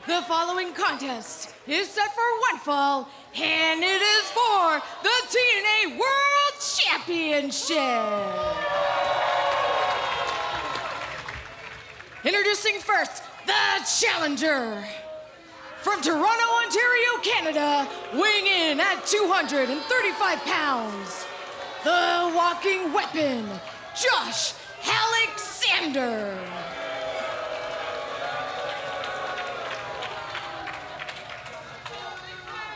The following contest is set for one fall, and it is for the TNA World Championship. Introducing first, the challenger. From Toronto, Ontario, Canada, weighing in at 235 pounds, the walking weapon, Josh Alexander.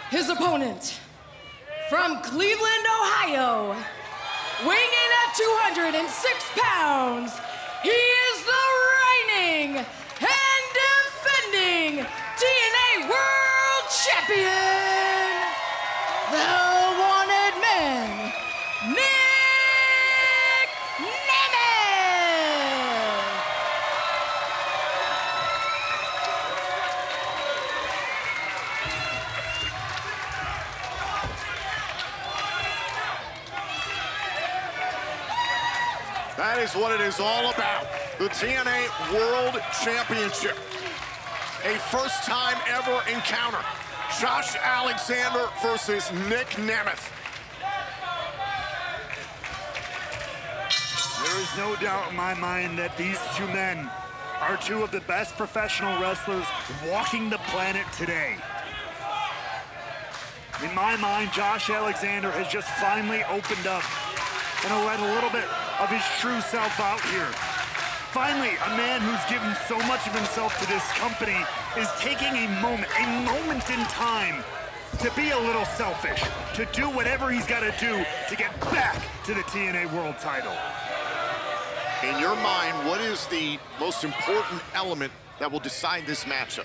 His opponent, from Cleveland, Ohio, weighing in at 206 pounds, he is the reigning and defending TNA World Champion, the wanted man, Nic Nemeth. That is what it is all about. The TNA World Championship. A first-time ever encounter. Josh Alexander versus Nic Nemeth. There is no doubt in my mind that these two men are two of the best professional wrestlers walking the planet today. In my mind, Josh Alexander has just finally opened up and let a little bit of his true self out here. Finally, a man who's given so much of himself to this company is taking a moment in time to be a little selfish, to do whatever he's got to do to get back to the TNA World Title. In your mind, what is the most important element that will decide this matchup?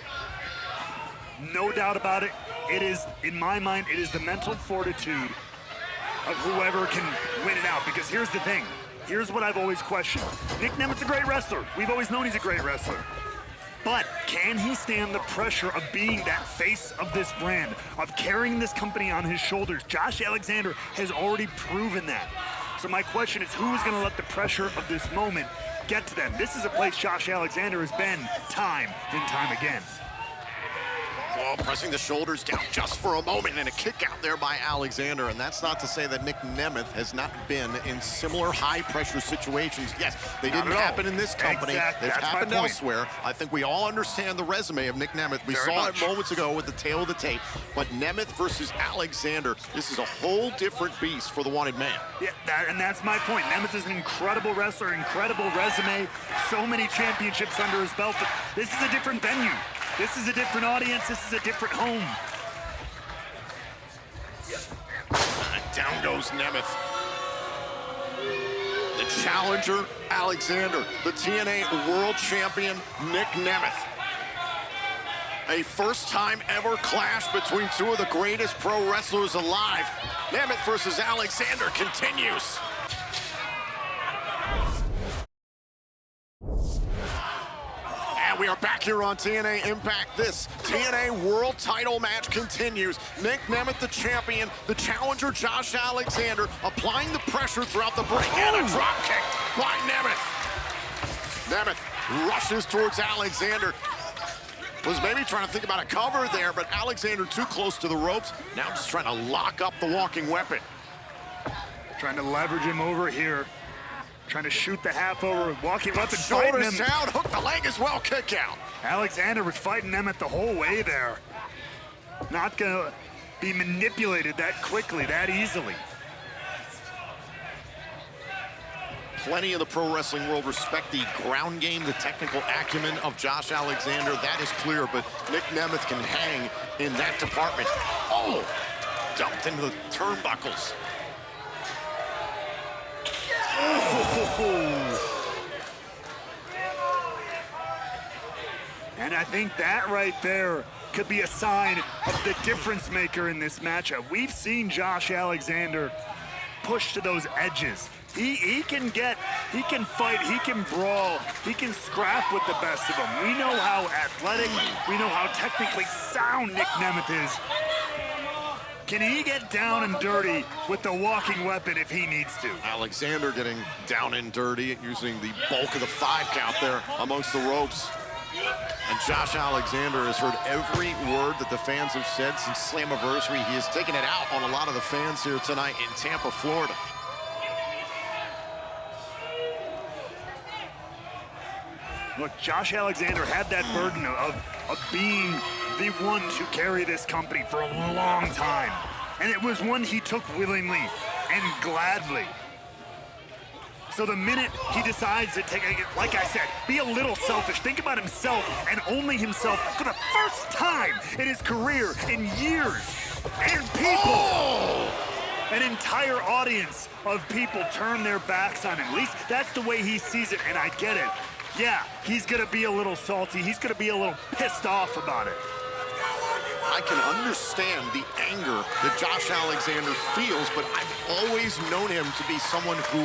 No doubt about it. It is, in my mind, it is the mental fortitude of whoever can win it out. Because here's the thing. Here's what I've always questioned. Nic Nemeth's a great wrestler. We've always known he's a great wrestler. But can he stand the pressure of being that face of this brand, of carrying this company on his shoulders? Josh Alexander has already proven that. So my question is, who is going to let the pressure of this moment get to them? This is a place Josh Alexander has been time and time again. Oh, pressing the shoulders down just for a moment, and a kick out there by Alexander. And that's not to say that Nic Nemeth has not been in similar high-pressure situations. Yes, they didn't happen in this company. Exactly. They've That's happened my point. elsewhere. I think we all understand the resume of Nic Nemeth. We Very saw much. it moments ago with the tail of the tape. But Nemeth versus Alexander, this is a whole different beast for the wanted man. Yeah, that's my point. Nemeth is an incredible wrestler, incredible resume, so many championships under his belt. But this is a different venue. This is a different audience. This is a different home. Down goes Nemeth. The challenger, Alexander. The TNA World Champion, Nic Nemeth. A first-time ever clash between two of the greatest pro wrestlers alive. Nemeth versus Alexander continues. And we are back here on TNA Impact. This TNA World Title match continues. Nic Nemeth, the champion, the challenger, Josh Alexander, applying the pressure throughout the break, and a drop kick by Nemeth. Nemeth rushes towards Alexander. Was maybe trying to think about a cover there, but Alexander too close to the ropes. Now just trying to lock up the walking weapon. Trying to leverage him over here. Trying to shoot the half over, walking weapon, fighting Shoulders him. down, hook the leg as well, kick out. Alexander was fighting Nemeth the whole way there. Not gonna be manipulated that quickly, that easily. Plenty of the pro wrestling world respect the ground game, the technical acumen of Josh Alexander. That is clear, but Nic Nemeth can hang in that department. Oh, dumped into the turnbuckles. And I think that right there could be a sign of the difference maker in this matchup. We've seen Josh Alexander push to those edges. He can fight, he can brawl, he can scrap with the best of them. We know how athletic, we know how technically sound Nic Nemeth is. Can he get down and dirty with the walking weapon if he needs to? Alexander getting down and dirty, using the bulk of the 5 count there amongst the ropes. And Josh Alexander has heard every word that the fans have said since Slammiversary. He has taken it out on a lot of the fans here tonight in Tampa, Florida. Look, Josh Alexander had that burden of being the one to carry this company for a long time. And it was one he took willingly and gladly. So the minute he decides to take, like I said, be a little selfish, think about himself and only himself for the first time in his career in years. And people, an entire audience of people turn their backs on him. At least that's the way he sees it, and I get it. Yeah, he's gonna be a little salty. He's gonna be a little pissed off about it. I can understand the anger that Josh Alexander feels, but I've always known him to be someone who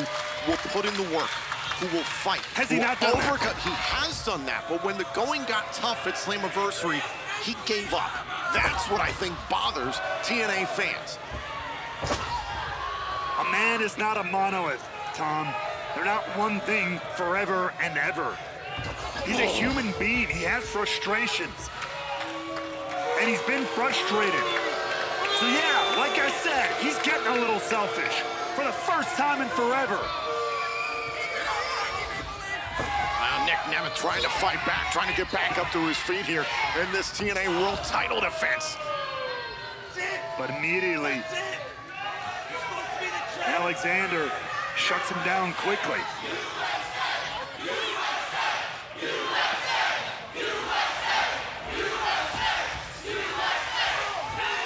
will put in the work, who will fight. Has he not done that? He has done that, but when the going got tough at Slammiversary, he gave up. That's what I think bothers TNA fans. A man is not a monolith, Tom. They're not one thing forever and ever. He's a human being. He has frustrations. And he's been frustrated. So yeah, like I said, he's getting a little selfish for the first time in forever. Nic Nemeth trying to fight back, trying to get back up to his feet here in this TNA World Title defense. But immediately, Alexander shuts him down quickly.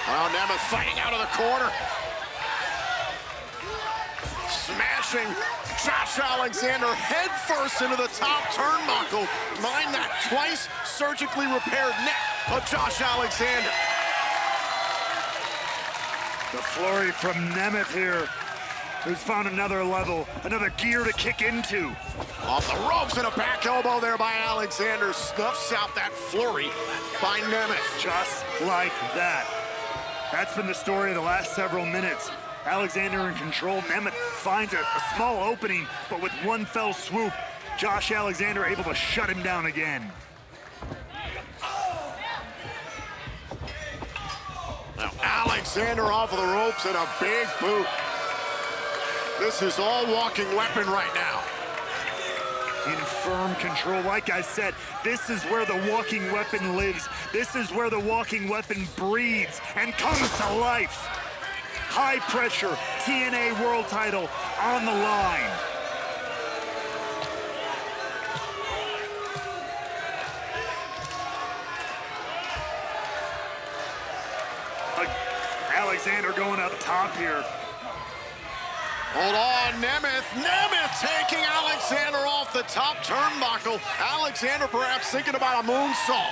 Well, Nemeth fighting out of the corner. Smashing Josh Alexander head first into the top turnbuckle. Mind that, twice surgically repaired neck of Josh Alexander. The flurry from Nemeth here, who's found another level, another gear to kick into. Off the ropes and a back elbow there by Alexander. Snuffs out that flurry by Nemeth. Just like that. That's been the story of the last several minutes. Alexander in control. Nemeth finds a small opening, but with one fell swoop, Josh Alexander able to shut him down again. Now Alexander off of the ropes and a big boot. This is all walking weapon right now. In firm control. Like I said, this is where the walking weapon lives. This is where the walking weapon breathes and comes to life. High pressure, TNA World Title on the line. Alexander going up top here. Hold on, Nemeth. Nemeth taking Alexander off the top turnbuckle. Alexander perhaps thinking about a moonsault.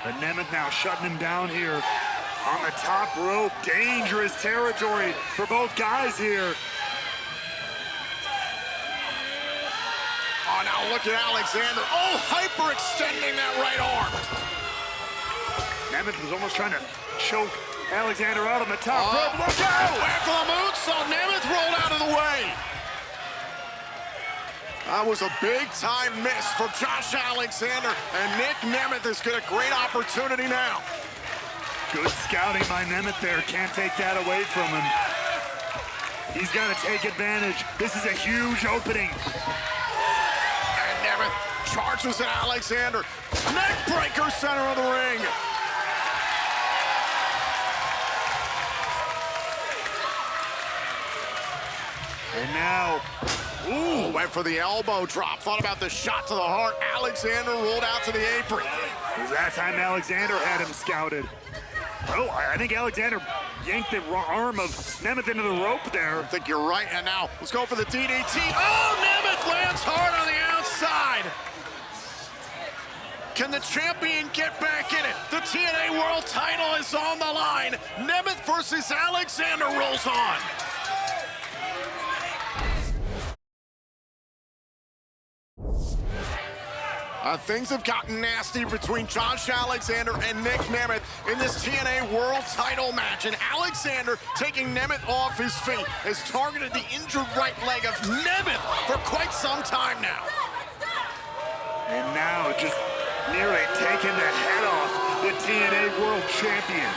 But Nemeth now shutting him down here on the top rope. Dangerous territory for both guys here. Oh, now look at Alexander. Oh, hyperextending that right arm. Nemeth was almost trying to choke Alexander out on the top rope. Look out! Went for the moonsault. Nemeth rolled out of the way. That was a big-time miss for Josh Alexander, and Nic Nemeth has got a great opportunity now. Good scouting by Nemeth there. Can't take that away from him. He's got to take advantage. This is a huge opening. And Nemeth charges at Alexander. Neck breaker, center of the ring. And now, ooh, went for the elbow drop. Thought about the shot to the heart. Alexander rolled out to the apron. It was that time Alexander had him scouted. Oh, I think Alexander yanked the arm of Nemeth into the rope there. I think you're right. And now, let's go for the DDT. Oh, Nemeth lands hard on the outside. Can the champion get back in it? The TNA World Title is on the line. Nemeth versus Alexander rolls on. Things have gotten nasty between Josh Alexander and Nic Nemeth in this TNA World Title match. And Alexander, taking Nemeth off his feet, has targeted the injured right leg of Nemeth for quite some time now. And now just nearly taking the head off the TNA World Champion.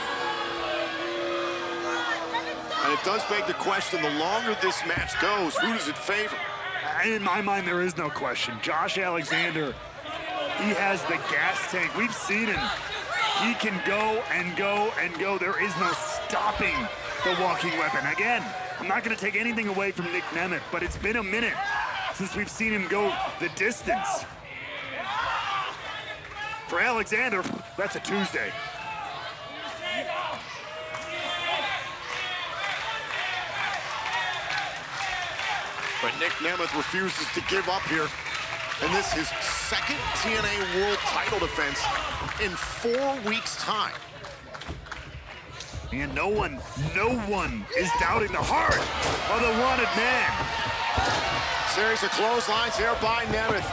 And it does beg the question, the longer this match goes, who does it favor? In my mind, there is no question. Josh Alexander, he has the gas tank. We've seen him. He can go and go and go. There is no stopping the walking weapon. Again, I'm not going to take anything away from Nic Nemeth, but it's been a minute since we've seen him go the distance. For Alexander, that's a Tuesday. But Nic Nemeth refuses to give up here. And this is his second TNA World Title defense in 4 weeks' time. And no one is doubting the heart of the wanted man. Series of clotheslines here by Nemeth.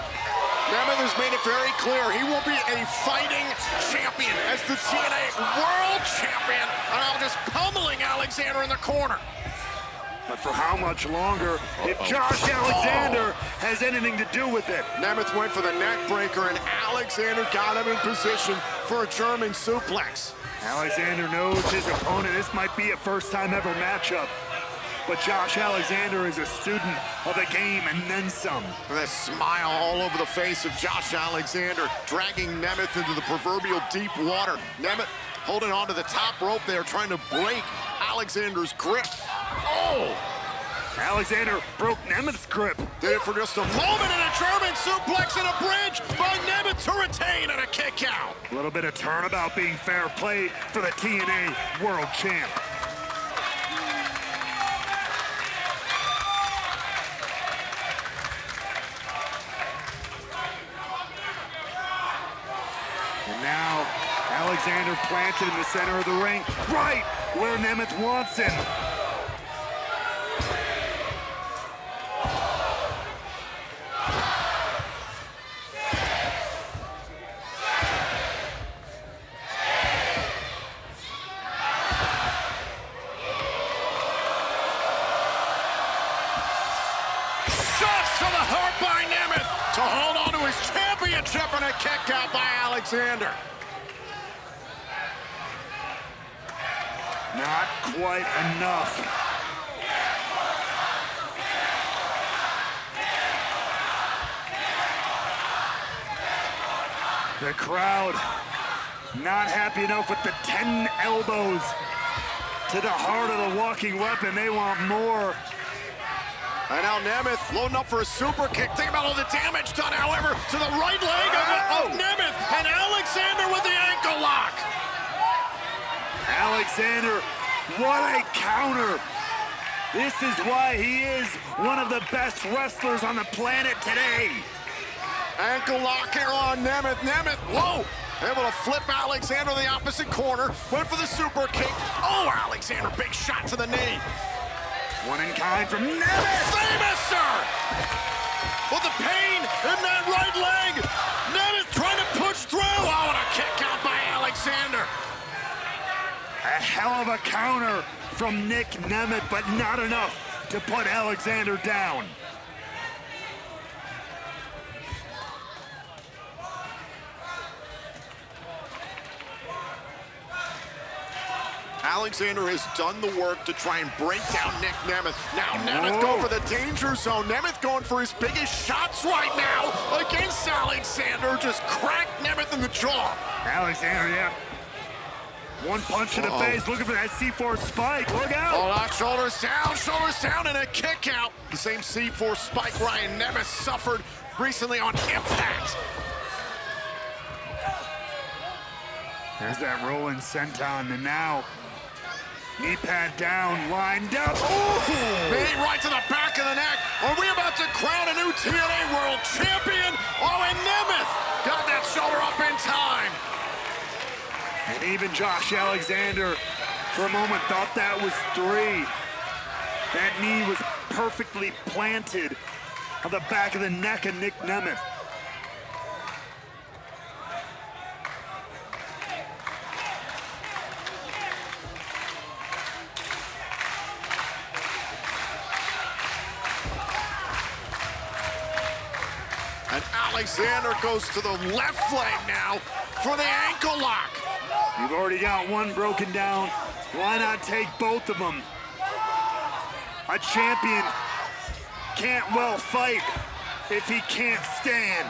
Nemeth has made it very clear he will be a fighting champion as the TNA World Champion. And I'm just pummeling Alexander in the corner. But for how much longer if Josh Alexander has anything to do with it? Nemeth went for the neck breaker, and Alexander got him in position for a German suplex. Alexander knows his opponent. This might be a first-time ever matchup. But Josh Alexander is a student of the game and then some. And that smile all over the face of Josh Alexander, dragging Nemeth into the proverbial deep water. Nemeth holding onto the top rope there, trying to break Alexander's grip. Oh! Alexander broke Nemeth's grip. Did it for just a moment, and a German suplex and a bridge by Nemeth to retain and a kick out. A little bit of turnabout being fair play for the TNA World Champ. And now Alexander planted in the center of the ring, right where Nemeth wants him. Shots to the heart by Nemeth to hold on to his championship, and a kick out by Alexander. Not quite enough. The crowd not happy enough with the 10 elbows to the heart of the walking weapon. They want more. And now Nemeth loading up for a super kick. Think about all the damage done, however, to the right leg of Nemeth, and Alexander with the ankle lock. Alexander, what a counter. This is why he is one of the best wrestlers on the planet today. Ankle lock here on Nemeth. Nemeth, whoa! Able to flip Alexander to the opposite corner. Went for the super kick. Oh, Alexander, big shot to the knee. One in kind from Nemeth. Famous, sir! With the pain in that right leg. Nemeth trying to push through. Oh, and a kick out by Alexander. A hell of a counter from Nic Nemeth, but not enough to put Alexander down. Alexander has done the work to try and break down Nic Nemeth. Now Nemeth going for the danger zone. Nemeth going for his biggest shots right now against Alexander. Just cracked Nemeth in the jaw. Alexander, yeah. One punch in the face, looking for that C4 spike. Look out! Hold on, shoulders down, and a kick out. The same C4 spike Ryan Nemeth suffered recently on iMPACT. There's that rolling senton, and now knee pad down, lined up. Ooh! Knee right to the back of the neck. Are we about to crown a new TNA World Champion? Oh, and Nemeth got that shoulder up in time. And even Josh Alexander, for a moment, thought that was 3. That knee was perfectly planted on the back of the neck of Nic Nemeth. Alexander goes to the left leg now for the ankle lock. You've already got one broken down. Why not take both of them? A champion can't well fight if he can't stand.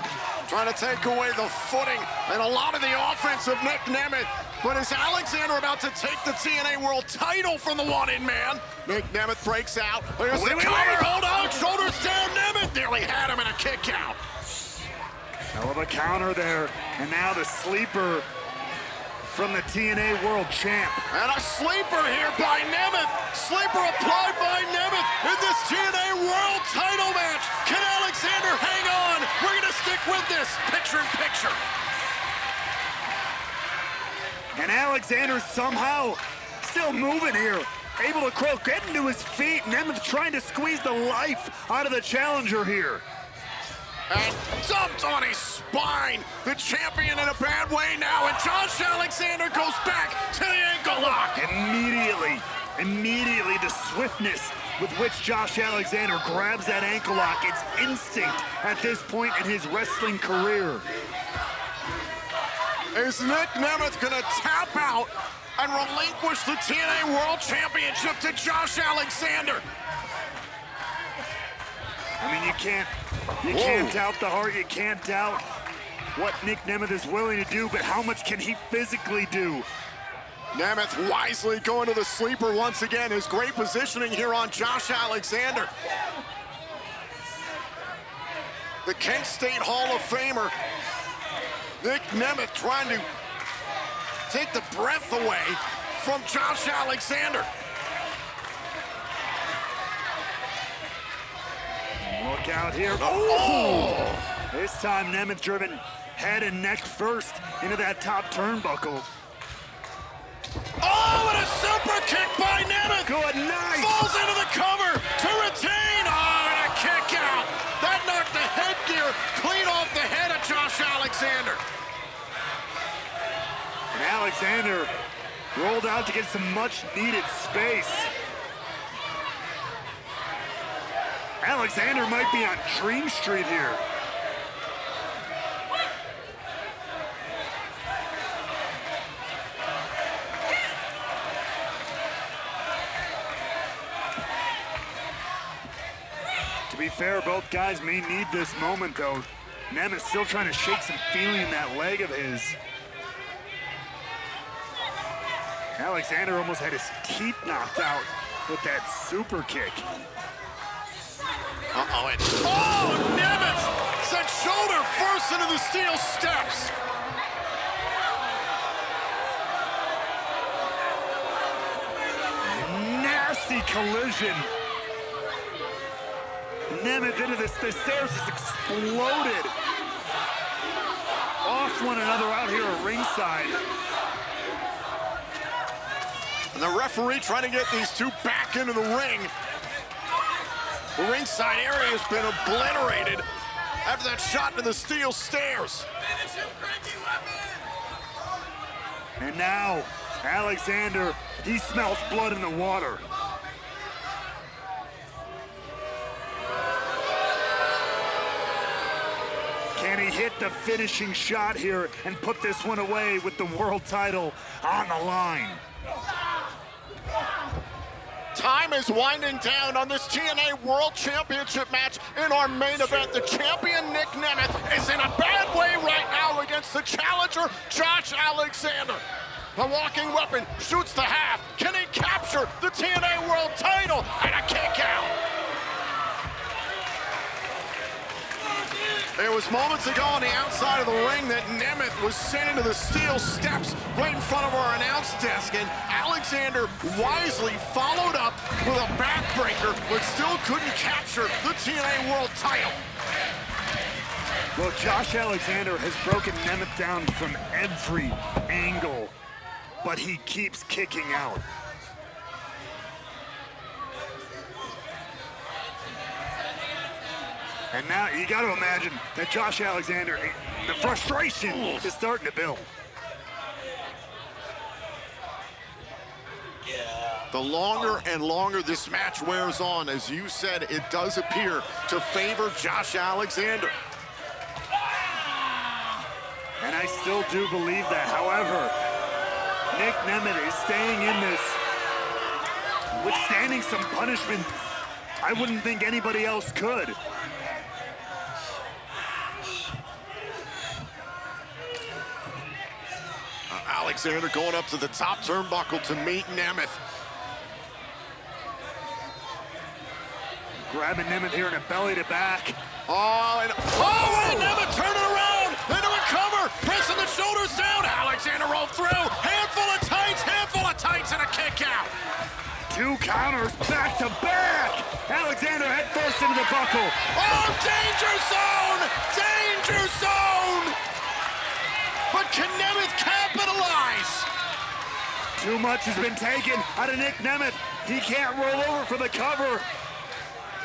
Trying to take away the footing and a lot of the offense of Nic Nemeth. But is Alexander about to take the TNA World Title from the wanted man? Nic Nemeth breaks out. There's the cover. Hold on, shoulders down. Nemeth nearly had him in a kick out. Hell of a counter there. And now the sleeper from the TNA World Champ. And a sleeper here by Nemeth. Sleeper applied by Nemeth in this TNA World Title match. Can Alexander hang on? We're going to stick with this. Picture in picture. And Alexander somehow still moving here. Able to crawl, getting to his feet. Nemeth trying to squeeze the life out of the challenger here. And dumped on his spine. The champion in a bad way now. And Josh Alexander goes back to the ankle lock. Immediately the swiftness with which Josh Alexander grabs that ankle lock. It's instinct at this point in his wrestling career. Is Nic Nemeth gonna tap out and relinquish the TNA World Championship to Josh Alexander? I mean, you can't doubt the heart, you can't doubt what Nic Nemeth is willing to do, but how much can he physically do? Nemeth wisely going to the sleeper once again. His great positioning here on Josh Alexander. The Kent State Hall of Famer, Nic Nemeth, trying to take the breath away from Josh Alexander. Look out here. Oh! This time Nemeth driven head and neck first into that top turnbuckle. Oh, and a super kick by Nemeth. Good night. Falls into the cover to retain. Oh, and a kick out. That knocked the headgear clean off the head of Josh Alexander. And Alexander rolled out to get some much needed space. Alexander might be on Dream Street here. To be fair, both guys may need this moment, though. Nemeth still trying to shake some feeling in that leg of his. Alexander almost had his teeth knocked out with that super kick. Uh-oh, and oh, Nemeth sent shoulder first into the steel steps. Nasty collision. Nemeth into the stairs just exploded off one another out here at ringside. And the referee trying to get these two back into the ring. The ringside area has been obliterated after that shot into the steel stairs. And now, Alexander, he smells blood in the water. Can he hit the finishing shot here and put this one away with the world title on the line? Time is winding down on this TNA World Championship match in our main event. The champion, Nic Nemeth, is in a bad way right now against the challenger, Josh Alexander. The walking weapon shoots the half. Can he capture the TNA World Title? And a kick out. It was moments ago on the outside of the ring that Nemeth was sent into the steel steps right in front of our announce desk, and Alexander wisely followed up with a backbreaker, but still couldn't capture the TNA World Title. Well, Josh Alexander has broken Nemeth down from every angle, but he keeps kicking out. And now you got to imagine that Josh Alexander, the frustration is starting to build. The longer and longer this match wears on, as you said, it does appear to favor Josh Alexander. And I still do believe that. However, Nic Nemeth is staying in this, withstanding some punishment I wouldn't think anybody else could. Alexander going up to the top turnbuckle to meet Nemeth. Grabbing Nemeth here in a belly to back. And Nemeth turning around into a cover, pressing the shoulders down. Alexander rolled through, handful of tights, and a kick out. 2 counters back to back. Alexander head first into the buckle. Oh, danger zone! But can Nemeth capitalize? Too much has been taken out of Nic Nemeth. He can't roll over for the cover.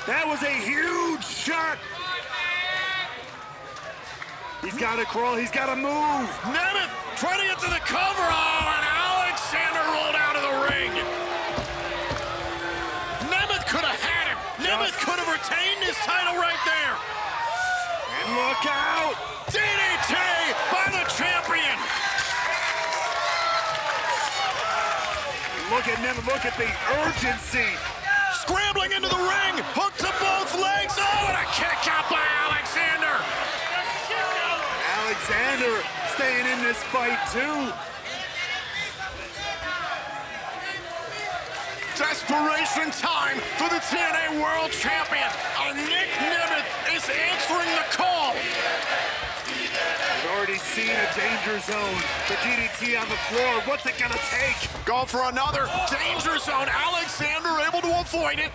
That was a huge shot. He's got to crawl, he's got to move. Nemeth trying to get to the cover. Oh, and Alexander rolled out of the ring. Nemeth could have had him. Nemeth could have retained his title right there. And look out. DDT by the champion. Look at Nemeth, look at the urgency. Scrambling into the ring, hook to both legs. Oh, and a kick out by Alexander. Alexander staying in this fight too. Desperation time for the TNA World Champion. And Nic Nemeth is answering the call. We've already seen a danger zone. The DDT on the floor. What's it gonna take? Go for another danger zone. Alexander able to avoid it.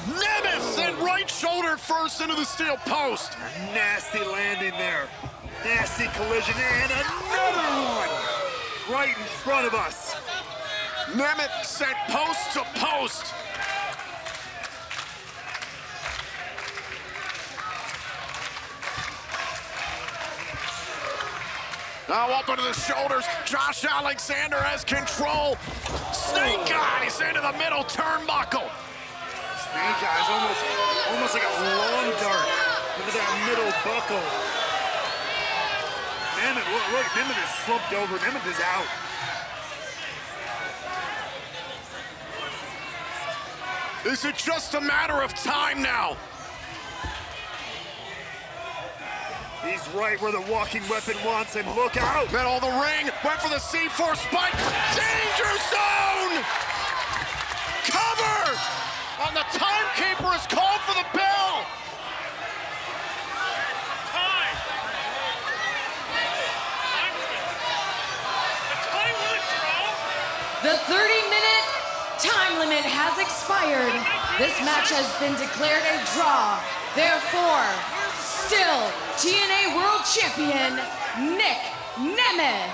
Nemeth sent right shoulder first into the steel post. A nasty landing there. Nasty collision and another one right in front of us. Nemeth sent post to post. Now up into the shoulders. Josh Alexander has control. Snake eyes into the middle turnbuckle. Snake eyes almost like a long dart into that middle buckle. Nemeth, look, Nemeth is slumped over. Nemeth is out. Is it just a matter of time now? He's right where the walking weapon wants him. Look out! Middle of the ring, went for the C4 spike. Danger zone! Cover! And the timekeeper has called for the bell. Time. The time limit, bro. The 30-minute time limit has expired. This match has been declared a draw. Therefore, still TNA World Champion, Nic Nemeth.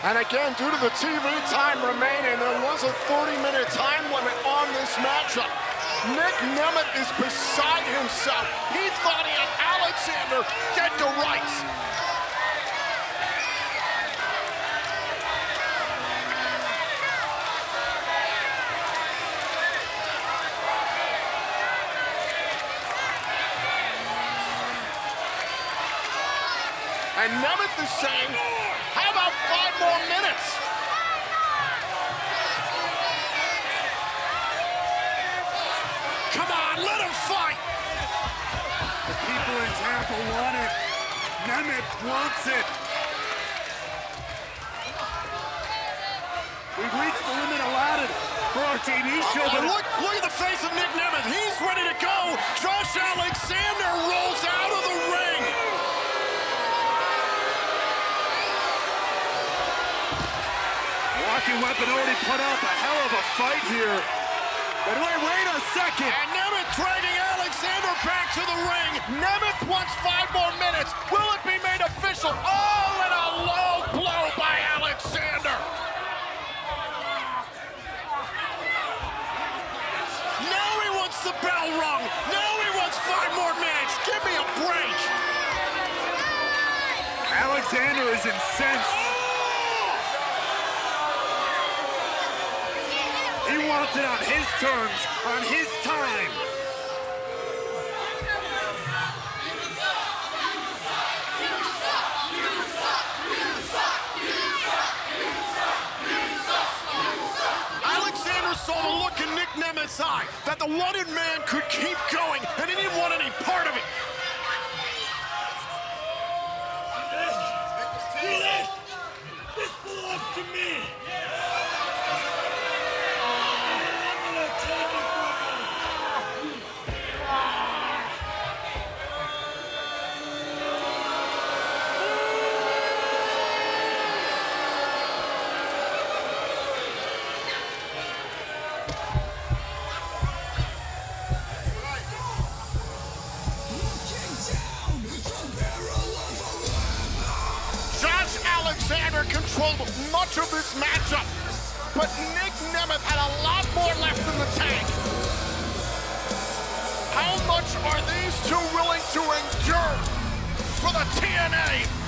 And again, due to the TV time remaining, there was a 30-minute time limit on this matchup. Nic Nemeth is beside himself. He thought he had Alexander dead to rights. And Nemeth is saying, how about 5 more minutes? Come on, let him fight. The people in Tampa want it. Nemeth wants it. We've reached the limit allotted for our TV show. But Look at the face of Nic Nemeth. He's ready to go. Josh Alexander rolls out of the ring. walking weapon already put up a hell of a fight here. But wait a second. And Nemeth dragging Alexander back to the ring. Nemeth wants 5 more minutes. Will it be made official? Oh, and a low blow by Alexander. Now he wants the bell rung. Now he wants 5 more minutes. Give me a break. Alexander is incensed. He wants it on his terms, on his time. inside that the wanted man could keep going, and he didn't want any part of it. See this? This belongs to me. I'm gonna take it from you. Josh Alexander controlled much of this matchup, but Nic Nemeth had a lot more left in the tank. How much are these two willing to endure for the TNA